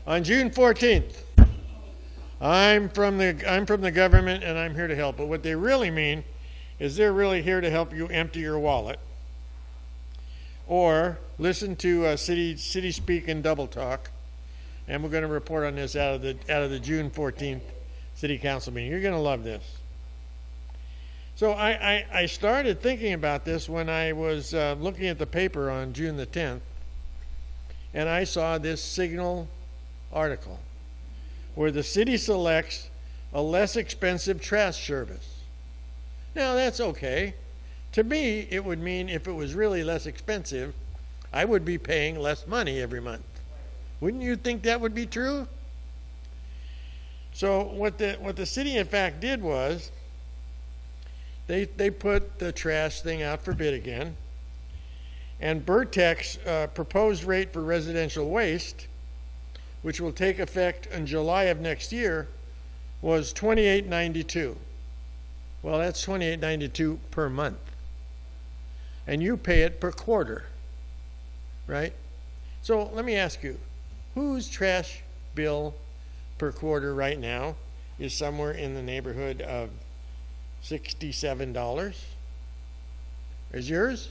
On June 14th, I'm from the government and I'm here to help. But what they really mean is they're really here to help you empty your wallet, or listen to city speak and double talk. And we're going to report on this out of the June 14th City Council meeting. You're going to love this. So I started thinking about this when I was looking at the paper on June the 10th, and I saw this Signal article where the city selects a less expensive trash service. Now that's okay. To me, it would mean if it was really less expensive, I would be paying less money every month. Wouldn't you think that would be true? So what the city in fact did was they put the trash thing out for bid again, and Burtek's proposed rate for residential waste, which will take effect in July of next year, was $28.92. Well, that's $28.92 per month, and you pay it per quarter, right? So let me ask you, whose trash bill per quarter right now is somewhere in the neighborhood of $67? Is yours?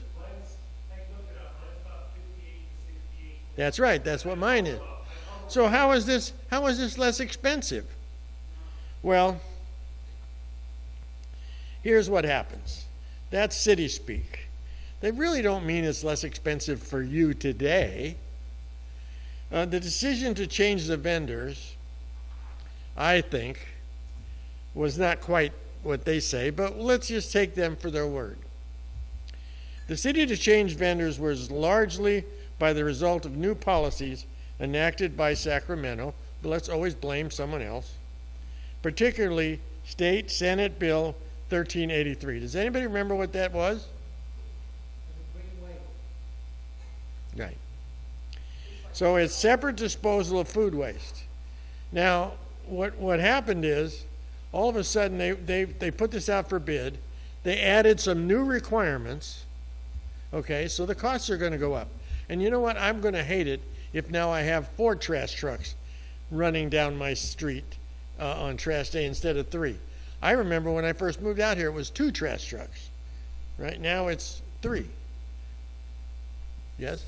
That's right, that's what mine is. So how is this less expensive? Well, here's what happens. That's city speak. They really don't mean it's less expensive for you today. The decision to change the vendors, I think, was not quite what they say, but let's just take them for their word. The city to change vendors was largely by the result of new policies enacted by Sacramento, but let's always blame someone else, particularly State Senate Bill 1383. Does anybody remember what that was? Right. So it's separate disposal of food waste. Now, what happened is, all of a sudden they put this out for bid. They added some new requirements. Okay, so the costs are going to go up. And you know what? I'm going to hate it if now I have 4 trash trucks running down my street on trash day instead of 3. I remember when I first moved out here, it was 2 trash trucks. Right now it's 3. Yes?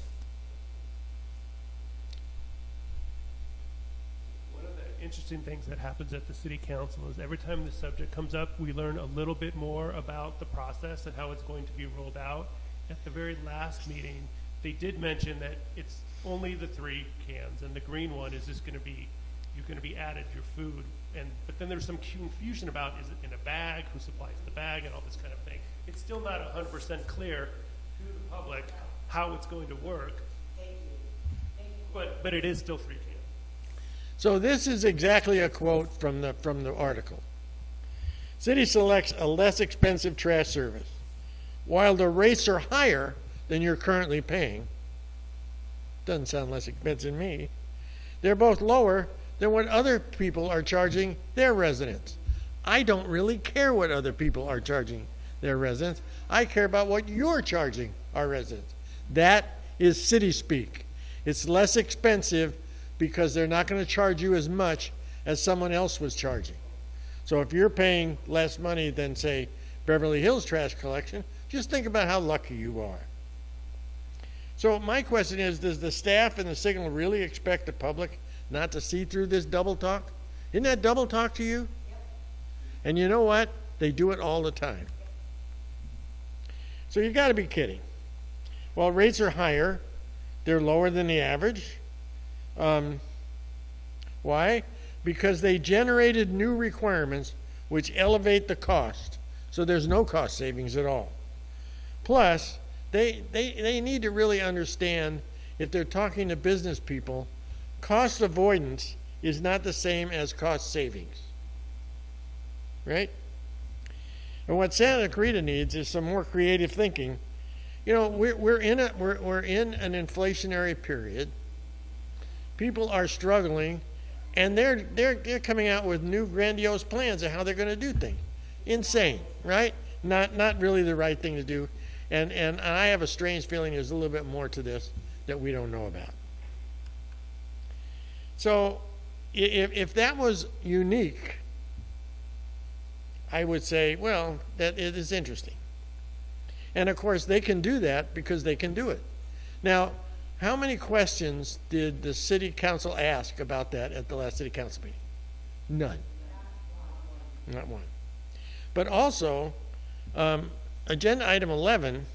One of the interesting things that happens at the city council is every time the subject comes up, we learn a little bit more about the process and how it's going to be rolled out. At the very last meeting, they did mention that it's only the 3 cans, and the green one is just going to be, you're going to be added your food. But then there's some confusion about, is it in a bag, who supplies the bag, and all this kind of thing. It's still not 100% clear to the public how it's going to work. But it is still 3 cans. So this is exactly a quote from the article. City selects a less expensive trash service. While the rates are higher than you're currently paying, doesn't sound less expensive to me, they're both lower than what other people are charging their residents. I don't really care what other people are charging their residents. I care about what you're charging our residents. That is city speak. It's less expensive because they're not going to charge you as much as someone else was charging. So if you're paying less money than, say, Beverly Hills Trash Collection, just think about how lucky you are. So my question is, does the staff and the Signal really expect the public not to see through this double talk? Isn't that double talk to you? And you know what? They do it all the time. So you got to be kidding. While rates are higher, they're lower than the average. Why? Because they generated new requirements which elevate the cost. So there's no cost savings at all. Plus, they need to really understand, if they're talking to business people, cost avoidance is not the same as cost savings. Right? And what Santa Clarita needs is some more creative thinking. You know, we're in an inflationary period. People are struggling, and they're coming out with new grandiose plans of how they're going to do things. Insane, right? Not really the right thing to do. And I have a strange feeling there's a little bit more to this that we don't know about. So if that was unique, I would say, well, that it is interesting. And of course, they can do that because they can do it. Now, how many questions did the city council ask about that at the last city council meeting? None. Not one. But also, agenda item 11,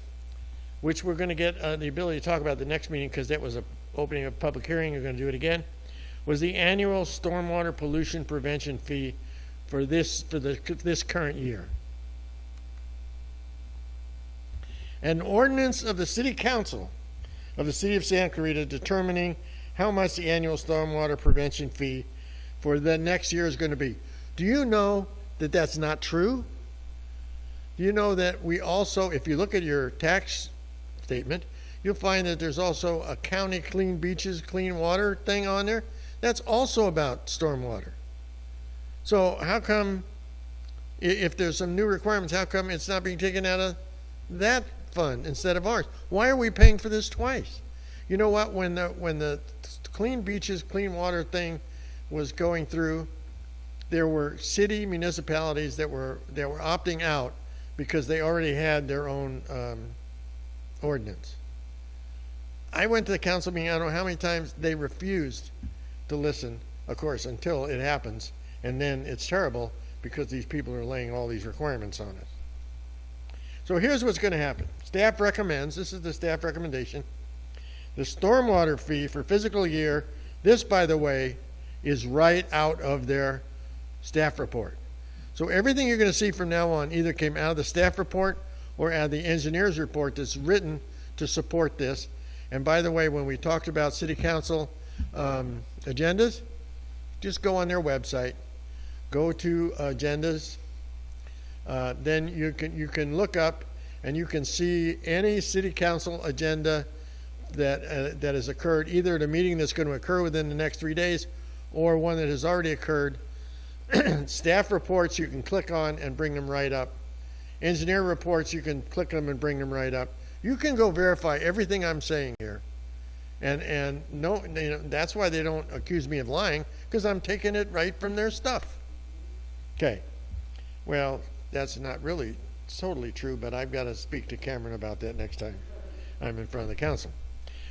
which we're going to get the ability to talk about at the next meeting because that was an opening of public hearing, we're going to do it again, was the annual stormwater pollution prevention fee for this current year. An ordinance of the city council of the city of Santa Clarita determining how much the annual stormwater prevention fee for the next year is going to be. Do you know that that's not true? Do you know that we also, if you look at your tax statement, you'll find that there's also a county clean beaches, clean water thing on there? That's also about stormwater. So how come, if there's some new requirements, how come it's not being taken out of that fund instead of ours? Why are we paying for this twice? You know what, when the clean beaches, clean water thing was going through, there were city municipalities that were opting out because they already had their own ordinance. I went to the council meeting, I don't know how many times they refused to listen, of course, until it happens, and then it's terrible because these people are laying all these requirements on us. So here's what's going to happen. Staff recommends, this is the staff recommendation, the stormwater fee for fiscal year, this, by the way, is right out of their staff report. So everything you're going to see from now on either came out of the staff report or out of the engineer's report that's written to support this. And by the way, when we talked about city council agendas, just go on their website, go to agendas, then you can look up and you can see any city council agenda that has occurred, either at a meeting that's going to occur within the next 3 days or one that has already occurred. Staff reports you can click on and bring them right up. Engineer reports you can click them and bring them right up. You can go verify everything I'm saying here. And no, that's why they don't accuse me of lying, because I'm taking it right from their stuff. Okay. Well, that's not really totally true, but I've got to speak to Cameron about that next time I'm in front of the council.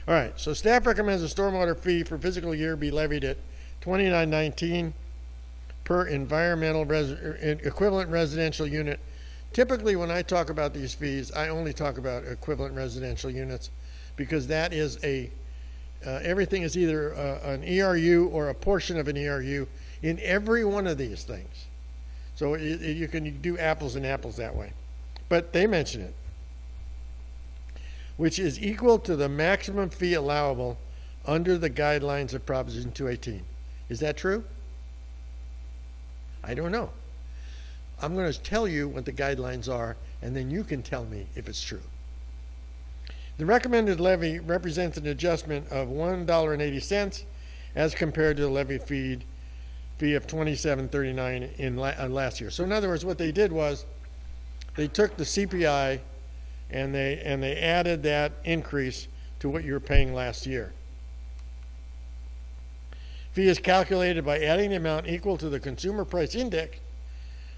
All right, so staff recommends a stormwater fee for fiscal year be levied at $29.19 per equivalent residential unit. Typically, when I talk about these fees, I only talk about equivalent residential units because that is everything is either an ERU or a portion of an ERU in every one of these things. So you can do apples and apples that way. But they mention it, which is equal to the maximum fee allowable under the guidelines of Proposition 218. Is that true? I don't know. I'm going to tell you what the guidelines are, and then you can tell me if it's true. The recommended levy represents an adjustment of $1.80 as compared to the levy fee of $27.39 in last year. So in other words, what they did was they took the CPI and they added that increase to what you were paying last year. Fee is calculated by adding the amount equal to the consumer price index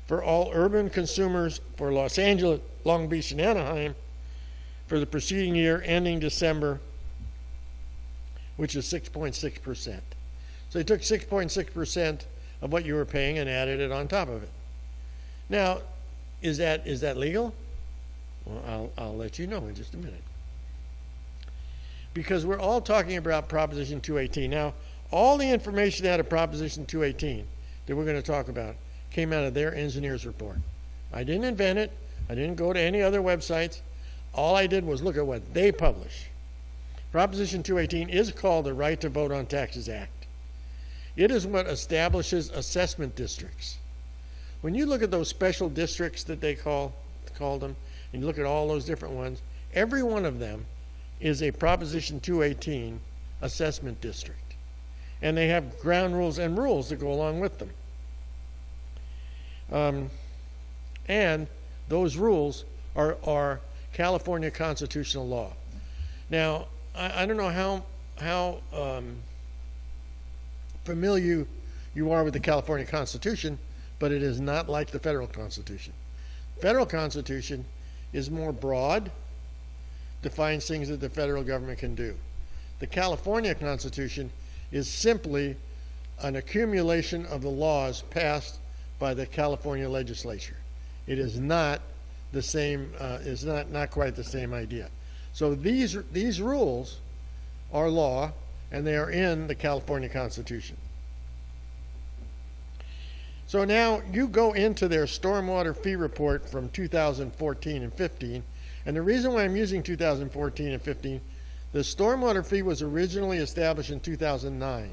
for all urban consumers for Los Angeles, Long Beach, and Anaheim for the preceding year ending December, which is 6.6%. So they took 6.6% of what you were paying and added it on top of it. Now, is that legal? Well, I'll let you know in just a minute. Because we're all talking about Proposition 218. Now, all the information out of Proposition 218 that we're going to talk about came out of their engineer's report. I didn't invent it. I didn't go to any other websites. All I did was look at what they publish. Proposition 218 is called the Right to Vote on Taxes Act. It is what establishes assessment districts. When you look at those special districts that they called them, and you look at all those different ones, every one of them is a Proposition 218 assessment district. And they have ground rules and rules that go along with them. And those rules are California constitutional law. Now, I don't know how familiar you are with the California Constitution, but it is not like the federal Constitution. Federal Constitution is more broad, defines things that the federal government can do. The California Constitution is simply an accumulation of the laws passed by the California legislature. It is not the same, is not quite the same idea. So these rules are law, and they are in the California Constitution. So now you go into their stormwater fee report from 2014 and 15, and the reason why I'm using 2014 and 15, the stormwater fee was originally established in 2009.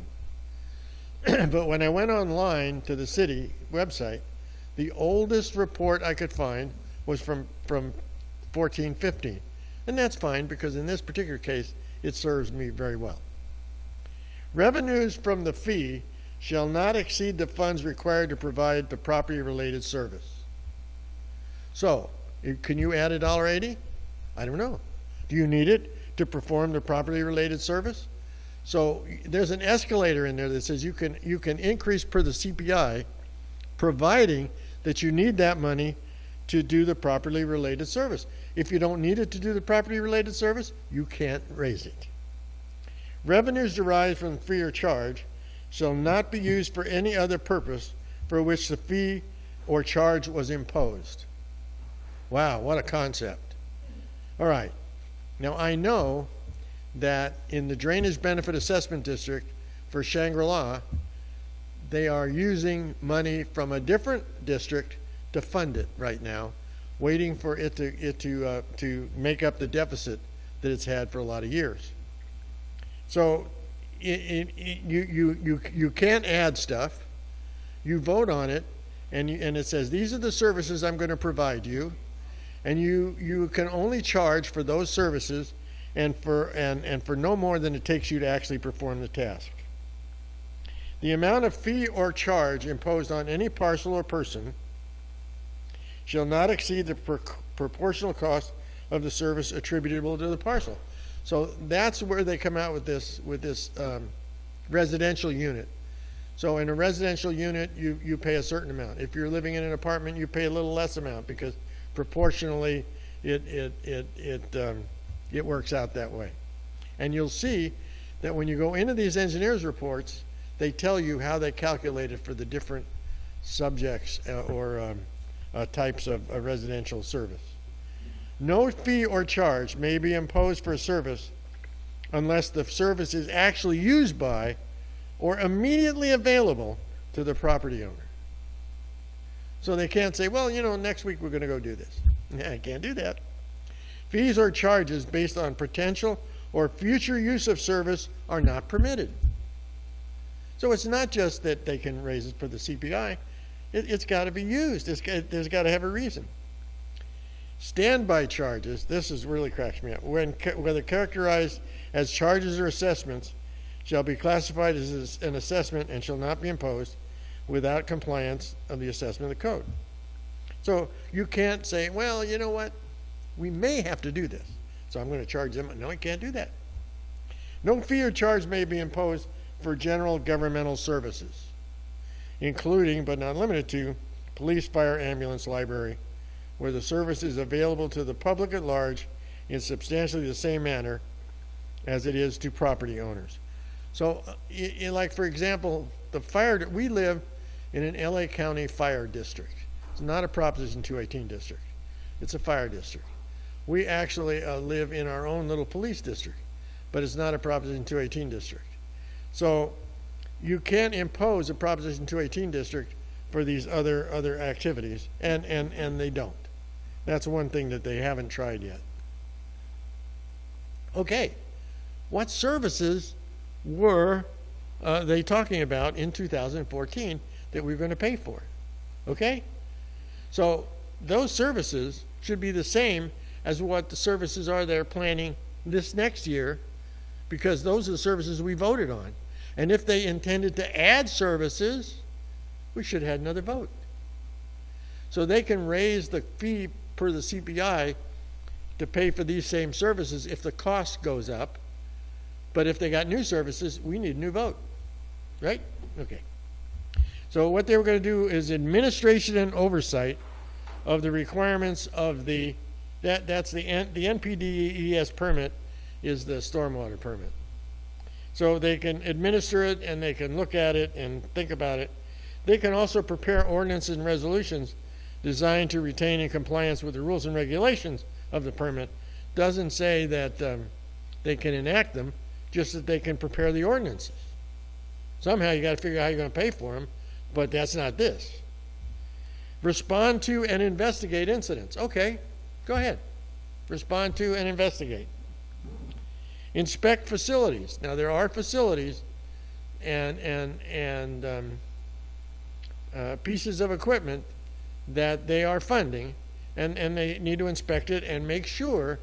But when I went online to the city website, the oldest report I could find was from 14-15. And that's fine, because in this particular case, it serves me very well. Revenues from the fee shall not exceed the funds required to provide the property-related service. So, can you add $1.80? I don't know. Do you need it to perform the property-related service? So there's an escalator in there that says you can increase per the CPI, providing that you need that money to do the property-related service. If you don't need it to do the property-related service, you can't raise it. Revenues derived from fee or charge shall not be used for any other purpose for which the fee or charge was imposed. Wow, what a concept. All right. Now, I know that in the Drainage Benefit Assessment District for Shangri-La, they are using money from a different district to fund it right now, waiting for it to make up the deficit that it's had for a lot of years. So you can't add stuff. You vote on it, and it says, these are the services I'm going to provide you, and you can only charge for those services and for no more than it takes you to actually perform the task. The amount of fee or charge imposed on any parcel or person shall not exceed the proportional cost of the service attributable to the parcel. So that's where they come out with this residential unit. So in a residential unit, you pay a certain amount. If you're living in an apartment, you pay a little less amount, because proportionally it works out that way. And you'll see that when you go into these engineers' reports, they tell you how they calculate it for the different subjects or types of residential service. No fee or charge may be imposed for a service unless the service is actually used by or immediately available to the property owner. So they can't say, well, next week we're going to go do this. I can't do that. Fees or charges based on potential or future use of service are not permitted. So it's not just that they can raise it for the CPI. It's got to be used. There's got to have a reason. Standby charges, this is really cracks me up, whether characterized as charges or assessments, shall be classified as an assessment and shall not be imposed without compliance of the assessment of the code. So you can't say, well, you know what? We may have to do this, so I'm going to charge them. No, I can't do that. No fee or charge may be imposed for general governmental services, including but not limited to police, fire, ambulance, library, where the service is available to the public at large in substantially the same manner as it is to property owners. So, like for example, the fire, we live in an LA County fire district. It's not a Proposition 218 district. It's a fire district. We actually live in our own little police district, but it's not a Proposition 218 district. So you can't impose a Proposition 218 district for these other activities, and they don't. That's one thing that they haven't tried yet. Okay, what services were they talking about in 2014 that we're going to pay for? Okay, so those services should be the same as what the services are they're planning this next year, because those are the services we voted on. And if they intended to add services, we should have had another vote. So they can raise the fee per the CPI to pay for these same services if the cost goes up. But if they got new services, we need a new vote, right? Okay. So what they were going to do is administration and oversight of the requirements of that's the NPDES permit is the stormwater permit. So they can administer it and they can look at it and think about it. They can also prepare ordinances and resolutions designed to retain in compliance with the rules and regulations of the permit. Doesn't say that they can enact them, just that they can prepare the ordinances. Somehow you got to figure out how you're going to pay for them, but that's not this. Respond to and investigate incidents. Okay, go ahead. Respond to and investigate. Inspect facilities. Now there are facilities and pieces of equipment that they are funding, and they need to inspect it and ensure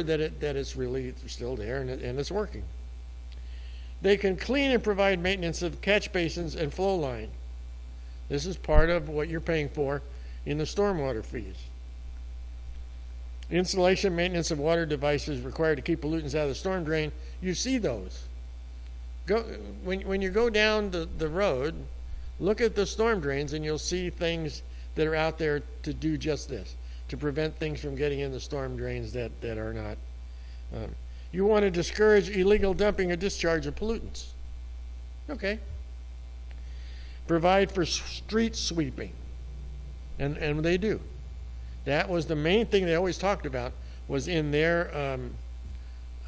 that it's really still there and it's working. They can clean and provide maintenance of catch basins and flow line. This is part of what you're paying for in the stormwater fees. Installation, maintenance of water devices required to keep pollutants out of the storm drain. You see those. When you go down the road, look at the storm drains and you'll see things that are out there to do just this, to prevent things from getting in the storm drains that are not. You want to discourage illegal dumping or discharge of pollutants. Okay. Provide for street sweeping. And they do. That was the main thing they always talked about, was in their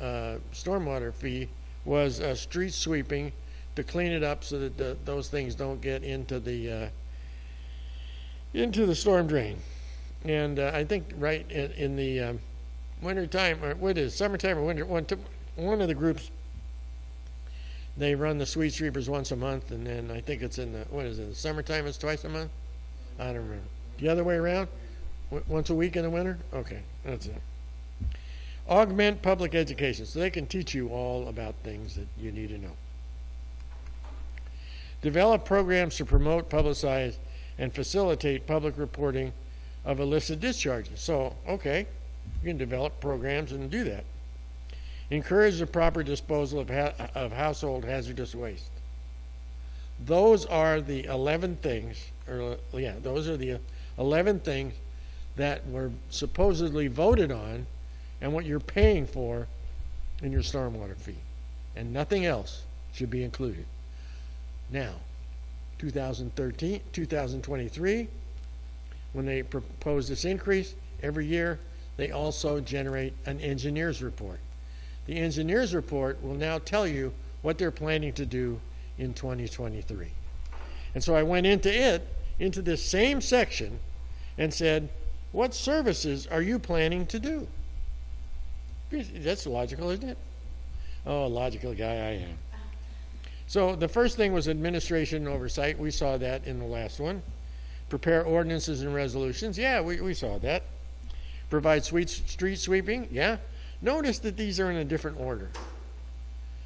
stormwater fee, was street sweeping to clean it up so that those things don't get into the storm drain. And I think right in the winter time, or what is summertime or winter, one of the groups, they run the sweet sweepers once a month, and then I think it's in the summertime it's twice a month? I don't remember. The other way around? Once a week in the winter? Okay, that's it. Augment public education, so they can teach you all about things that you need to know. Develop programs to promote, publicize, and facilitate public reporting of illicit discharges. So, okay, you can develop programs and do that. Encourage the proper disposal of household hazardous waste. Those are the 11 things, those are the 11 things that were supposedly voted on and what you're paying for in your stormwater fee. And nothing else should be included. Now, 2023, when they propose this increase, every year they also generate an engineer's report. The engineer's report will now tell you what they're planning to do in 2023. And so I went into this same section, and said, what services are you planning to do? That's logical, isn't it? Oh, logical guy I am. So the first thing was administration and oversight. We saw that in the last one. Prepare ordinances and resolutions. Yeah, we saw that. Provide street sweeping. Yeah. Notice that these are in a different order.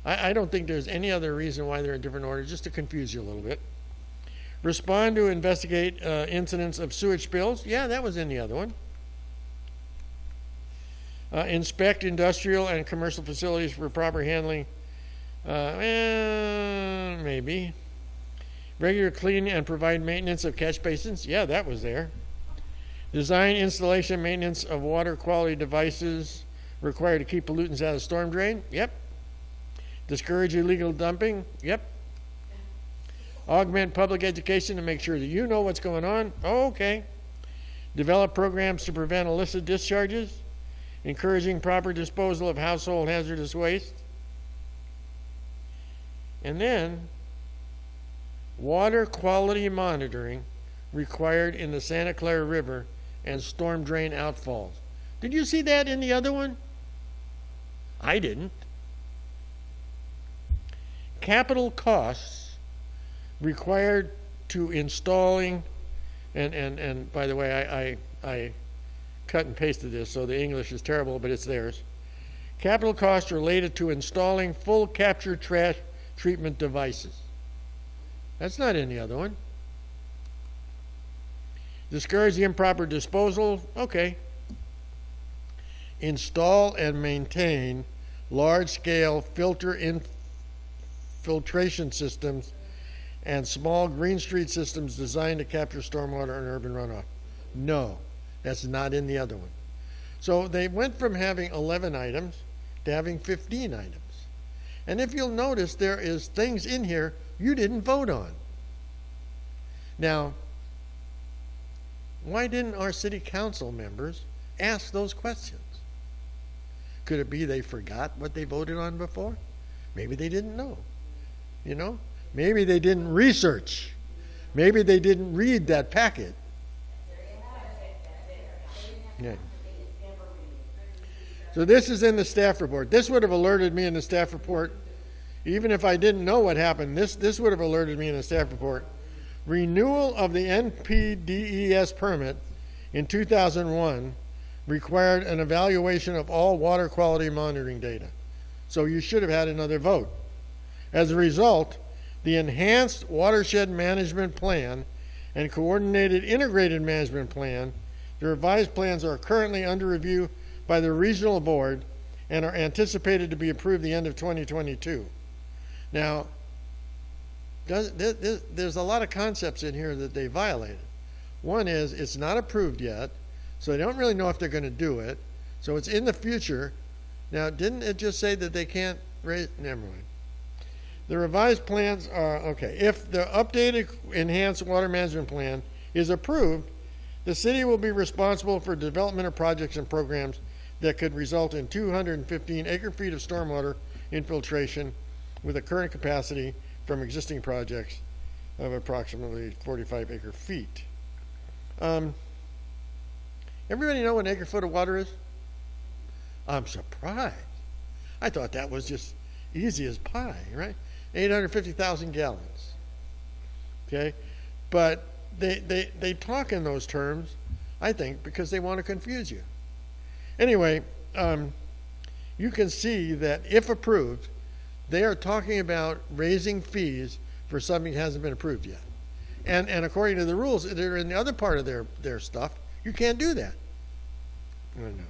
I don't think there's any other reason why they're in different order, just to confuse you a little bit. Respond to investigate incidents of sewage spills. Yeah, that was in the other one. Inspect industrial and commercial facilities for proper handling. Maybe. Regular clean and provide maintenance of catch basins. Yeah, that was there. Design, installation, maintenance of water quality devices required to keep pollutants out of the storm drain. Yep. Discourage illegal dumping. Yep. Augment public education to make sure that you know what's going on. Oh, okay. Develop programs to prevent illicit discharges. Encouraging proper disposal of household hazardous waste. And then, water quality monitoring required in the Santa Clara River and storm drain outfalls. Did you see that in the other one? I didn't. Capital costs required to installing, and by the way, I cut and pasted this, so the English is terrible, but it's theirs. Capital costs related to installing full capture trash treatment devices. That's not in the other one. Discourage the improper disposal. Okay. Install and maintain large-scale filtration systems and small green street systems designed to capture stormwater and urban runoff. No, that's not in the other one. So they went from having 11 items to having 15 items. And if you'll notice, there is things in here you didn't vote on. Now, why didn't our city council members ask those questions? Could it be they forgot what they voted on before? Maybe they didn't know, you know? Maybe they didn't research. Maybe they didn't read that packet. Yeah. So this is in the staff report. This would have alerted me in the staff report, even if I didn't know what happened. This would have alerted me in the staff report. Renewal of the NPDES permit in 2001 required an evaluation of all water quality monitoring data. So you should have had another vote. As a result, the Enhanced Watershed Management Plan and Coordinated Integrated Management Plan, the revised plans are currently under review by the regional board and are anticipated to be approved the end of 2022. Now, there's a lot of concepts in here that they violated. One is it's not approved yet, so they don't really know if they're going to do it. So it's in the future. Now, didn't it just say that they can't raise? Never mind. The revised plans are, okay, if the updated enhanced water management plan is approved, the city will be responsible for development of projects and programs that could result in 215 acre-feet of stormwater infiltration with a current capacity from existing projects of approximately 45 acre-feet. Everybody know what an acre-foot of water is? I'm surprised. I thought that was just easy as pie, right? 850,000 gallons. Okay? But they talk in those terms, I think, because they want to confuse you. Anyway, you can see that if approved, they are talking about raising fees for something that hasn't been approved yet. And according to the rules that are in the other part of their stuff, you can't do that. I know.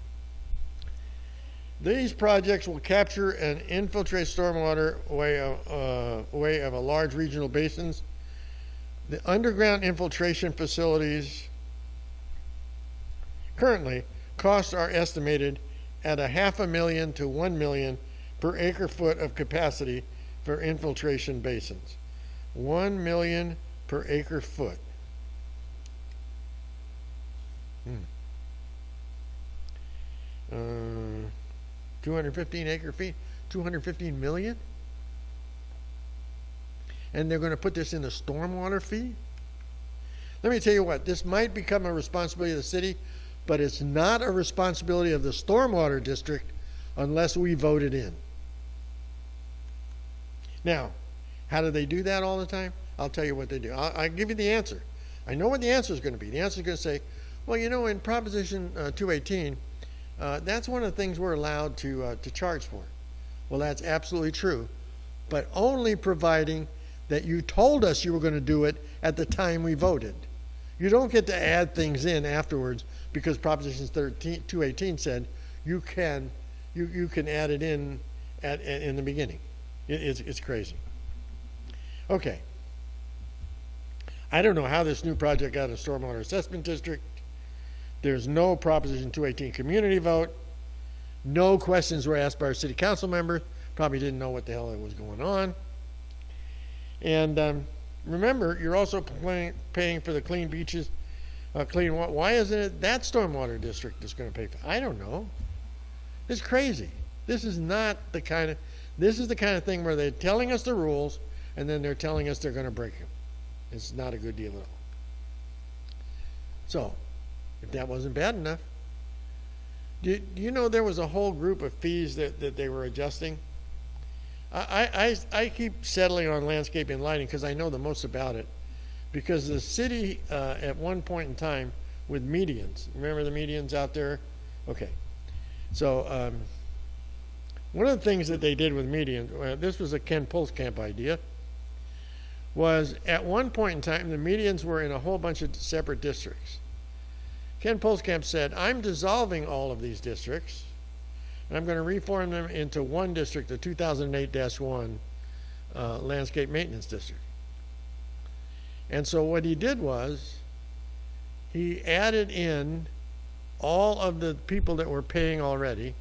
These projects will capture and infiltrate stormwater away of a large regional basins. The underground infiltration facilities currently costs are estimated at $500,000 to $1 million per acre foot of capacity for infiltration basins. $1 million per acre foot. 215 acre feet, 215 million? And they're going to put this in the stormwater fee? Let me tell you what, this might become a responsibility of the city, but it's not a responsibility of the stormwater district unless we vote it in. Now, how do they do that all the time? I'll tell you what they do. I'll give you the answer. I know what the answer is going to be. The answer is going to say, well, you know, in Proposition 218, that's one of the things we're allowed to charge for. Well, that's absolutely true, but only providing that you told us you were going to do it at the time we voted. You don't get to add things in afterwards because Proposition 218 said you can add it in in the beginning. It's crazy. Okay. I don't know how this new project got a stormwater assessment district. There's no Proposition 218 community vote. No questions were asked by our city council members. Probably didn't know what the hell was going on. And remember, you're also paying for the clean beaches, clean water. Why isn't it that stormwater district that's going to pay for it? I don't know. It's crazy. This is not the kind of, this is the kind of thing where they're telling us the rules and then they're telling us they're going to break them. It's not a good deal at all. So, if that wasn't bad enough, do you know there was a whole group of fees that they were adjusting? I keep settling on landscaping and lighting because I know the most about it. Because the city, at one point in time, with medians, remember the medians out there? Okay. So, one of the things that they did with medians, this was a Ken Pulskamp idea, was at one point in time, the medians were in a whole bunch of separate districts. Ken Pulskamp said, I'm dissolving all of these districts, and I'm going to reform them into one district, the 2008-1 Landscape Maintenance District. And so what he did was he added in all of the people that were paying already,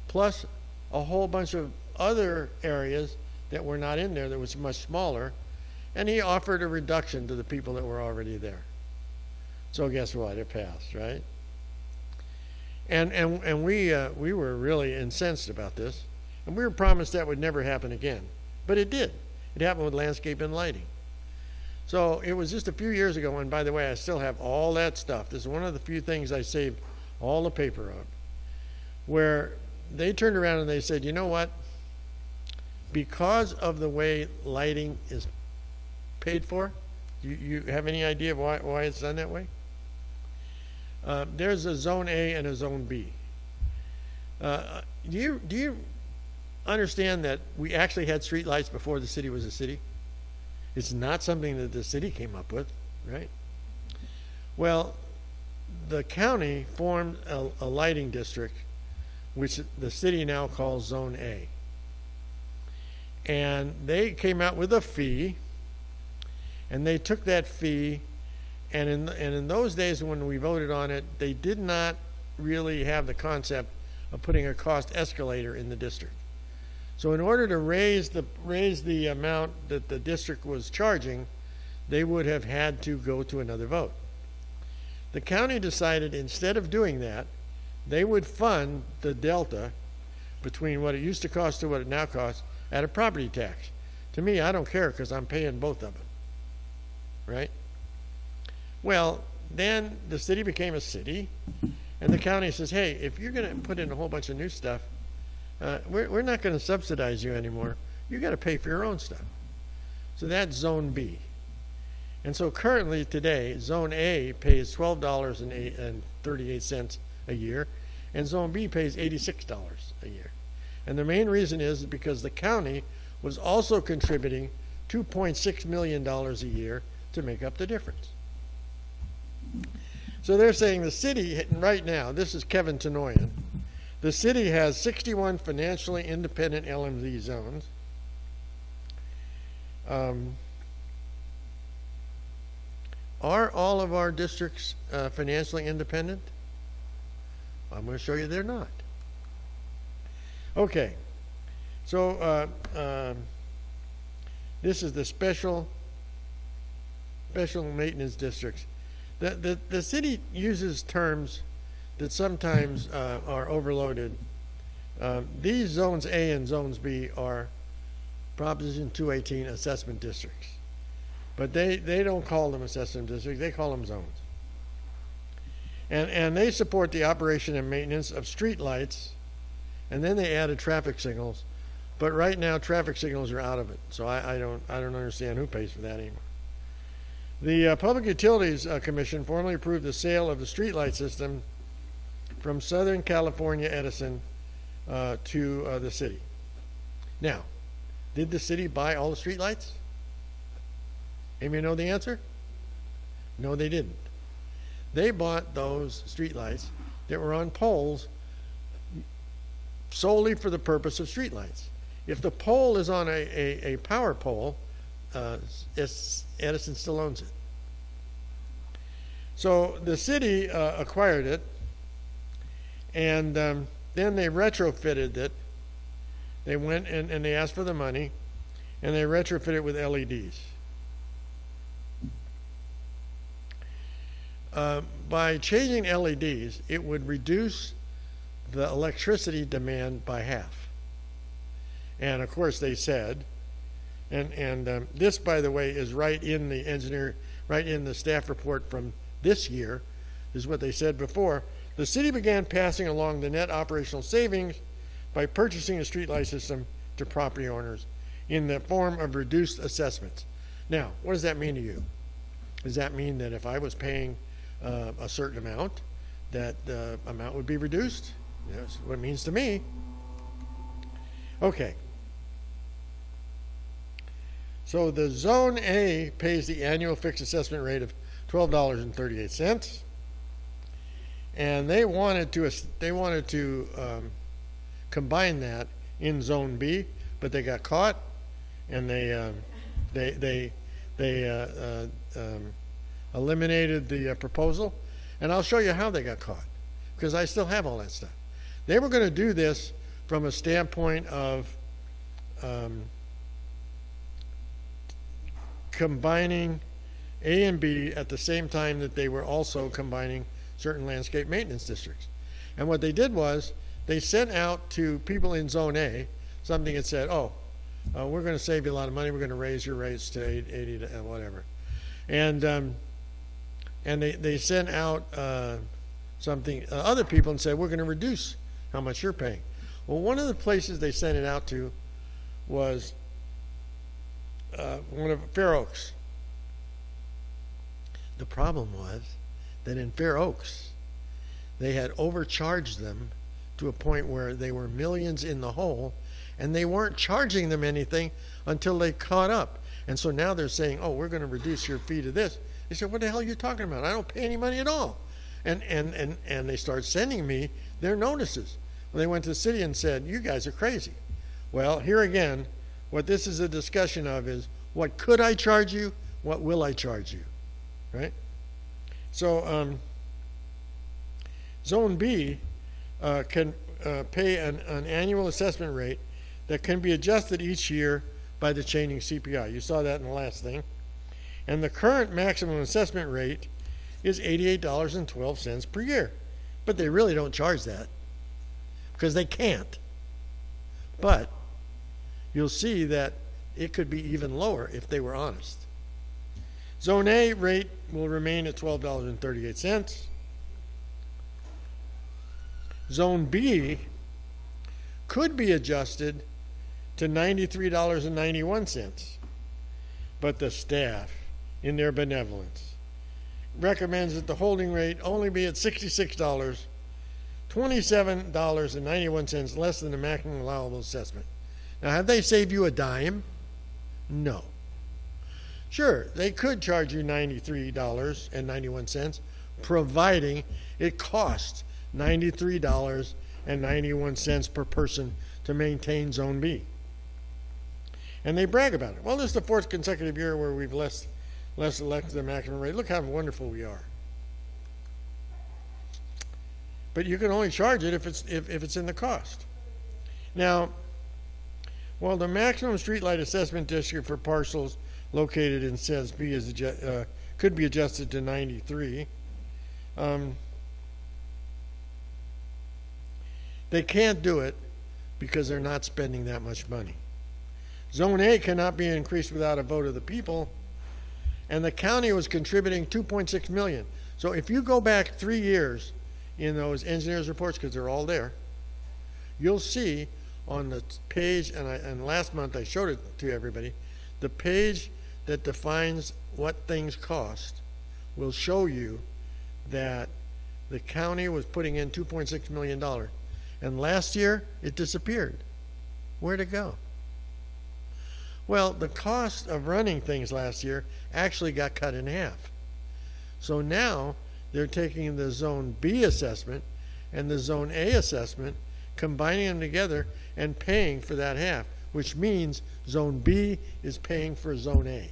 plus a whole bunch of other areas that were not in there that was much smaller, and he offered a reduction to the people that were already there. So guess what? It passed, right? And we were really incensed about this, and we were promised that would never happen again. But it did. It happened with landscape and lighting. So it was just a few years ago, and by the way, I still have all that stuff. This is one of the few things I saved all the paper on, where they turned around and they said, you know what? Because of the way lighting is paid for, you have any idea of why it's done that way? There's a Zone A and a Zone B. Do you understand that we actually had street lights before the city was a city? It's not something that the city came up with, right? Well, the county formed a lighting district, which the city now calls Zone A. And they came out with a fee, and they took that fee, and in those days when we voted on it, they did not really have the concept of putting a cost escalator in the district. So in order to raise the amount that the district was charging, they would have had to go to another vote. The county decided instead of doing that, they would fund the delta between what it used to cost to what it now costs at a property tax. To me, I don't care because I'm paying both of them, right? Well, then the city became a city, and the county says, hey, if you're going to put in a whole bunch of new stuff, we're not going to subsidize you anymore. You got to pay for your own stuff. So that's Zone B. And so currently today, Zone A pays $12.38 a year, and Zone B pays $86 a year. And the main reason is because the county was also contributing $2.6 million a year to make up the difference. So they're saying the city, right now, this is Kevin Tenoyan, the city has 61 financially independent LMZ zones. Are all of our districts financially independent? I'm going to show you they're not. Okay, so this is the special maintenance districts. The city uses terms that sometimes are overloaded. These zones A and zones B are Proposition 218 assessment districts. But they don't call them assessment districts, they call them zones. And they support the operation and maintenance of street lights, and then they added traffic signals. But right now traffic signals are out of it, so I don't understand who pays for that anymore. The Public Utilities Commission formally approved the sale of the streetlight system from Southern California Edison to the city. Now, did the city buy all the streetlights? Anybody know the answer? No, they didn't. They bought those streetlights that were on poles solely for the purpose of streetlights. If the pole is on a power pole, Edison still owns it. So the city acquired it, and then they retrofitted it. They went and they asked for the money, and they retrofitted it with LEDs. By changing LEDs, it would reduce the electricity demand by half. And of course they said, and this, by the way, is right in the staff report from this year, is what they said before. The city began passing along the net operational savings by purchasing a streetlight system to property owners in the form of reduced assessments. Now, what does that mean to you? Does that mean that if I was paying a certain amount, that the amount would be reduced? That's what it means to me. Okay. So the Zone A pays the annual fixed assessment rate of $12.38, and they wanted to combine that in Zone B, but they got caught, and they eliminated the proposal, and I'll show you how they got caught, because I still have all that stuff. They were going to do this from a standpoint of combining A and B at the same time that they were also combining certain landscape maintenance districts. And what they did was they sent out to people in Zone A something that said, oh, we're going to save you a lot of money. We're going to raise your rates to 80 to whatever. And they sent out something, other people, and said, we're going to reduce how much you're paying. Well, one of the places they sent it out to was one of Fair Oaks. The problem was that in Fair Oaks, they had overcharged them to a point where they were millions in the hole, and they weren't charging them anything until they caught up. And so now they're saying, oh, we're going to reduce your fee to this. They said, what the hell are you talking about? I don't pay any money at all. And they start sending me their notices. Well, they went to the city and said, you guys are crazy. Well, here again, what this is a discussion of is, what could I charge you? What will I charge you? Right? So Zone B can pay an annual assessment rate that can be adjusted each year by the changing CPI. You saw that in the last thing. And the current maximum assessment rate is $88.12 per year. But they really don't charge that because they can't. But you'll see that it could be even lower if they were honest. Zone A rate will remain at $12.38. Zone B could be adjusted to $93.91, but the staff, in their benevolence, recommends that the holding rate only be at $66, $27.91 less than the maximum allowable assessment. Now, have they saved you a dime? No. Sure, they could charge you $93.91, providing it costs $93.91 per person to maintain Zone B. And they brag about it. Well, this is the fourth consecutive year where we've less elected the maximum rate. Look how wonderful we are. But you can only charge it if it's in the cost. Now, while the maximum streetlight assessment district for parcels located in SES B is could be adjusted to 93, they can't do it because they're not spending that much money. Zone A cannot be increased without a vote of the people, and the county was contributing $2.6 million. So if you go back 3 years in those engineers' reports, because they're all there, you'll see on the page, and last month I showed it to everybody, the page that defines what things cost will show you that the county was putting in $2.6 million. And last year, it disappeared. Where'd it go? Well, the cost of running things last year actually got cut in half. So now they're taking the Zone B assessment and the Zone A assessment, combining them together and paying for that half, which means Zone B is paying for Zone A.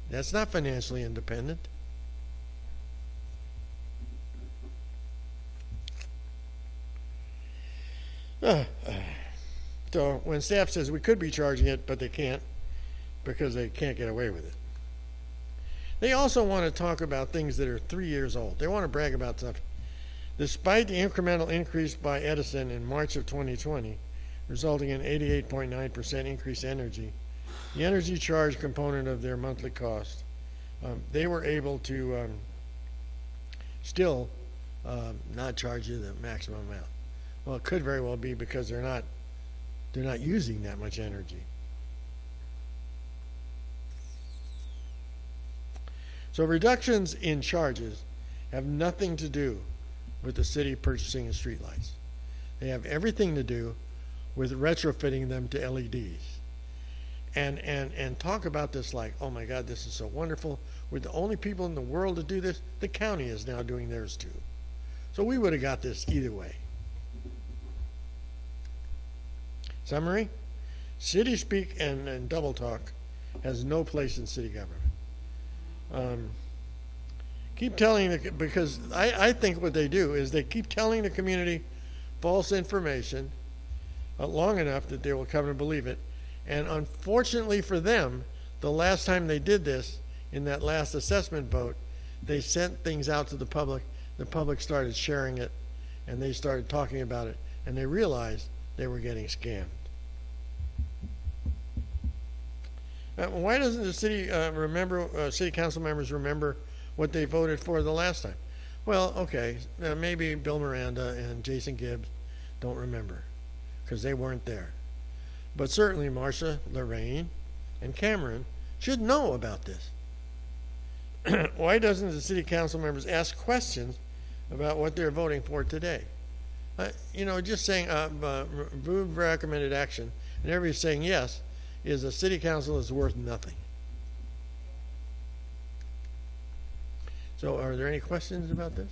That's not financially independent. So when staff says we could be charging it, but they can't because they can't get away with it. They also want to talk about things that are 3 years old. They want to brag about stuff. Despite the incremental increase by Edison in March of 2020, resulting in 88.9% increased energy, the energy charge component of their monthly cost, they were able to still not charge you the maximum amount. Well, it could very well be because they're not using that much energy. So reductions in charges have nothing to do with the city purchasing of streetlights. They have everything to do with retrofitting them to LEDs. And talk about this like, oh my God, this is so wonderful. We're the only people in the world to do this. The county is now doing theirs too. So we would have got this either way. Summary: city speak and double talk has no place in city government. keep telling because I think what they do is they keep telling the community false information long enough that they will come to believe it. And unfortunately for them, the last time they did this, in that last assessment vote, they sent things out to the public started sharing it, and they started talking about it, and they realized they were getting scammed. Why doesn't the city city council members remember what they voted for the last time? Well, okay, maybe Bill Miranda and Jason Gibbs don't remember because they weren't there. But certainly Marcia, Lorraine, and Cameron should know about this. Why doesn't the city council members ask questions about what they're voting for today? Just saying move recommended action and everybody's saying yes is a city council is worth nothing. So are there any questions about this?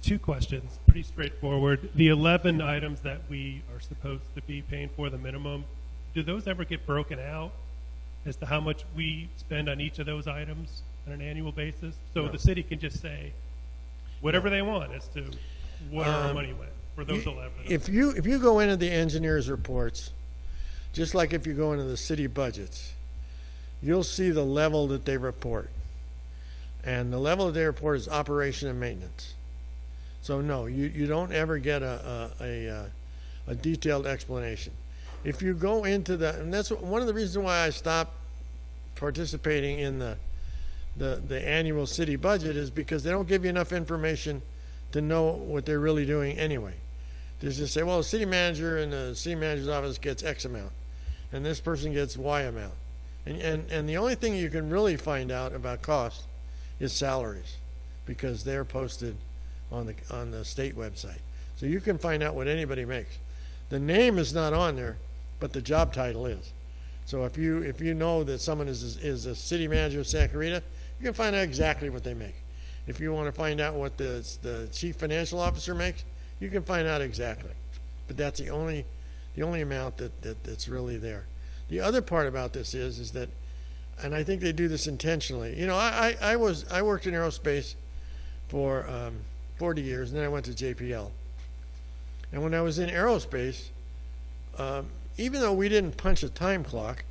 Two questions, pretty straightforward. The 11 items that we are supposed to be paying for, the minimum, do those ever get broken out as to how much we spend on each of those items on an annual basis? So the city can just say whatever they want as to where our money went for those 11. If you go into the engineer's reports, just like if you go into the city budgets, you'll see the level that they report. And the level that they report is operation and maintenance. So no, you don't ever get a detailed explanation. If you go into and that's one of the reasons why I stopped participating in the annual city budget is because they don't give you enough information to know what they're really doing anyway. They just say, well, the city manager and the city manager's office gets X amount, and this person gets Y amount. And the only thing you can really find out about cost is salaries, because they're posted on the state website. So you can find out what anybody makes. The name is not on there, but the job title is. So if you know that someone is a city manager of Santa Clarita, you can find out exactly what they make. If you want to find out what the chief financial officer makes, you can find out exactly. But that's the only amount that's really there. The other part about this is that, and I think they do this intentionally. I worked in aerospace for 40 years, and then I went to JPL. And when I was in aerospace, even though we didn't punch a time clock,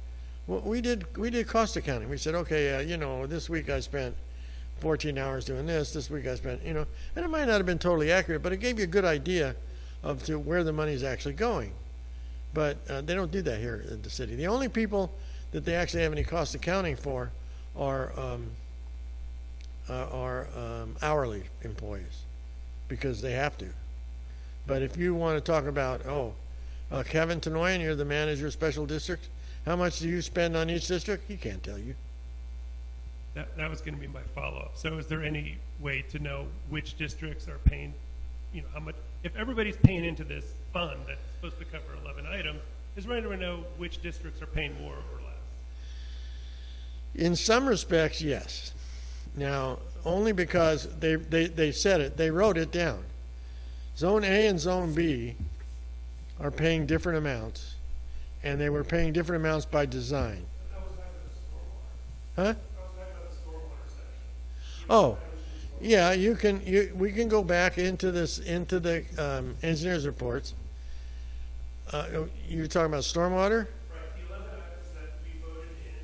we did cost accounting. We said, okay, this week I spent 14 hours doing this week I spent, and it might not have been totally accurate, but it gave you a good idea to where the money is actually going. But they don't do that here in the city. The only people that they actually have any cost accounting for are hourly employees, because they have to. But if you want to talk about, Kevin Tenoyan, you're the manager of special districts, how much do you spend on each district? He can't tell you. That was going to be my follow-up. So is there any way to know which districts are paying, how much, if everybody's paying into this fund that's supposed to cover 11 items, is there any way to know which districts are paying more or less? In some respects, yes. Now, only because they said it, they wrote it down. Zone A and Zone B are paying different amounts, and they were paying different amounts by design. Huh? Oh, yeah. We can go back into the engineers' reports. You're talking about stormwater? Right. The 11 items that we voted in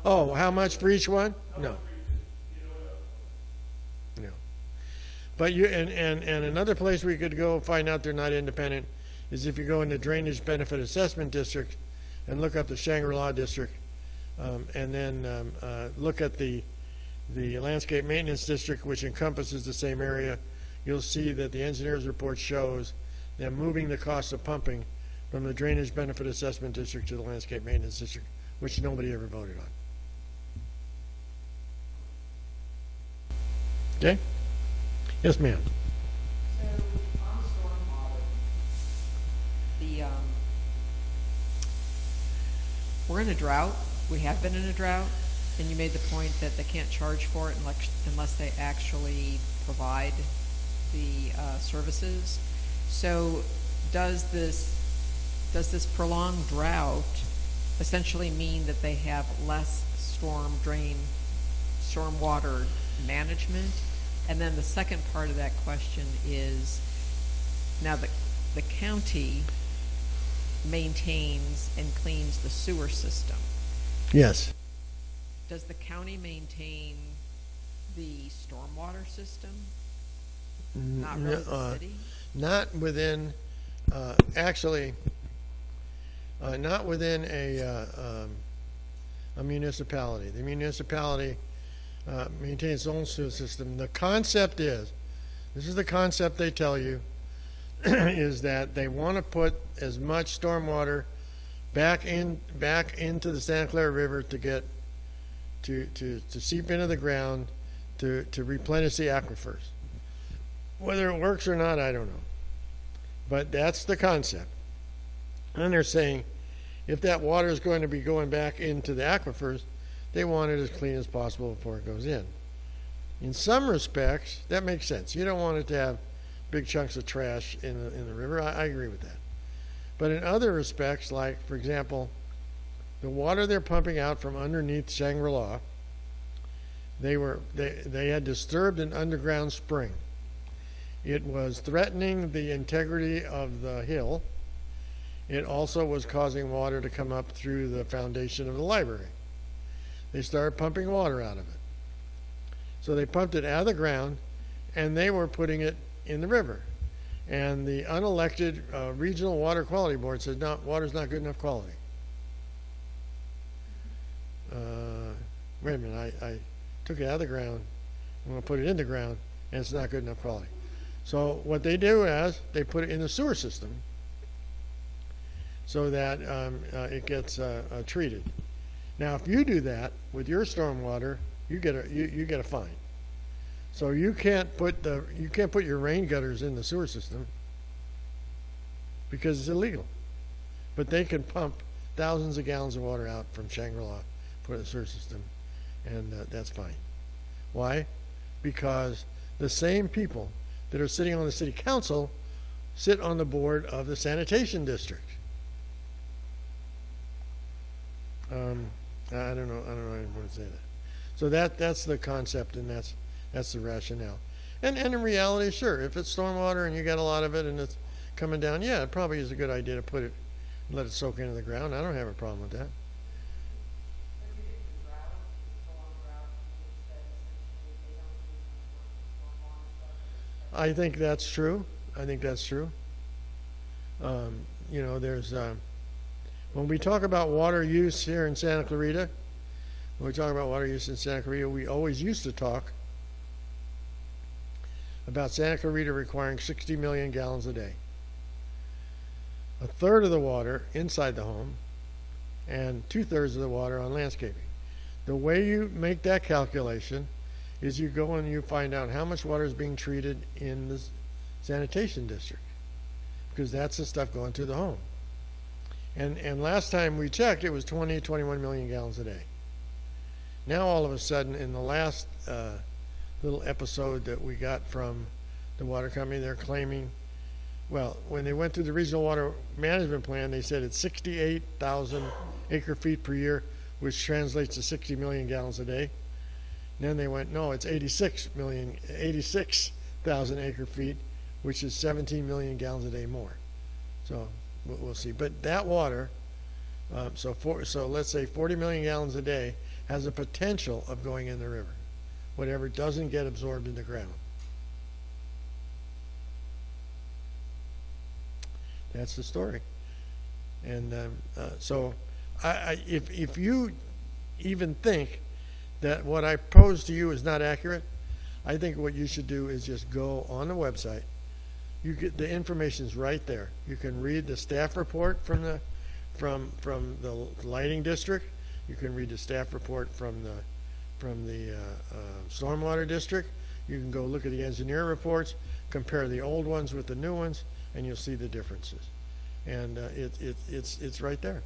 to allow. Oh, how much for each one? No. No. But and another place we could go find out they're not independent is if you go into Drainage Benefit Assessment District and look up the Shangri-La District, and then look at the Landscape Maintenance District, which encompasses the same area. You'll see that the engineer's report shows them moving the cost of pumping from the Drainage Benefit Assessment District to the Landscape Maintenance District, which nobody ever voted on. Okay? Yes, ma'am. So on stormwater, we're in a drought. We have been in a drought, and you made the point that they can't charge for it unless they actually provide the services. So does this prolonged drought essentially mean that they have less stormwater management? And then the second part of that question is, now the county maintains and cleans the sewer system. Yes. Does the county maintain the stormwater system? Not really the city? Not within, actually, not within a municipality. The municipality maintains its own sewer system. The concept is, this is the concept they tell you, is that they want to put as much stormwater back into the Santa Clara River to get to seep into the ground to replenish the aquifers. Whether it works or not, I don't know. But that's the concept. And they're saying if that water is going to be going back into the aquifers, they want it as clean as possible before it goes in. In some respects, that makes sense. You don't want it to have big chunks of trash in the river. I agree with that. But in other respects, like, for example, the water they're pumping out from underneath Shangri-La, they had disturbed an underground spring. It was threatening the integrity of the hill. It also was causing water to come up through the foundation of the library. They started pumping water out of it. So they pumped it out of the ground, and they were putting it in the river. And the unelected regional water quality board said, no, water's not good enough quality. Wait a minute, I took it out of the ground, I'm going to put it in the ground, and it's not good enough quality. So what they do is they put it in the sewer system so that it gets treated. Now, if you do that with your stormwater, you get a fine. So you can't put your rain gutters in the sewer system because it's illegal. But they can pump thousands of gallons of water out from Shangri-La, put it in the sewer system, and that's fine. Why? Because the same people that are sitting on the city council sit on the board of the sanitation district. I don't know how to say that. So that's the concept, and that's the rationale. And in reality, sure, if it's stormwater and you got a lot of it and it's coming down, yeah, it probably is a good idea to put it, let it soak into the ground. I don't have a problem with that. I think that's true. You know, there's when we talk about water use here in Santa Clarita, we always used to talk about Santa Clarita requiring 60 million gallons a day. A third of the water inside the home and 2/3 of the water on landscaping. The way you make that calculation is you go and you find out how much water is being treated in the sanitation district, because that's the stuff going to the home. And last time we checked, it was 21 million gallons a day. Now all of a sudden, in the last little episode that we got from the water company, they're claiming, well, when they went through the regional water management plan, they said it's 68,000 acre feet per year, which translates to 60 million gallons a day. And then they went, no, it's 86,000 acre feet, which is 17 million gallons a day more. So we'll see. But that water, so let's say 40 million gallons a day has a potential of going in the river, whatever doesn't get absorbed in the ground. That's the story. And so if you even think that what I pose to you is not accurate, I think what you should do is just go on the website. You get the information's right there. You can read the staff report from the lighting district. You can read the staff report from the stormwater district. You can go look at the engineer reports, compare the old ones with the new ones, and you'll see the differences. And it's right there.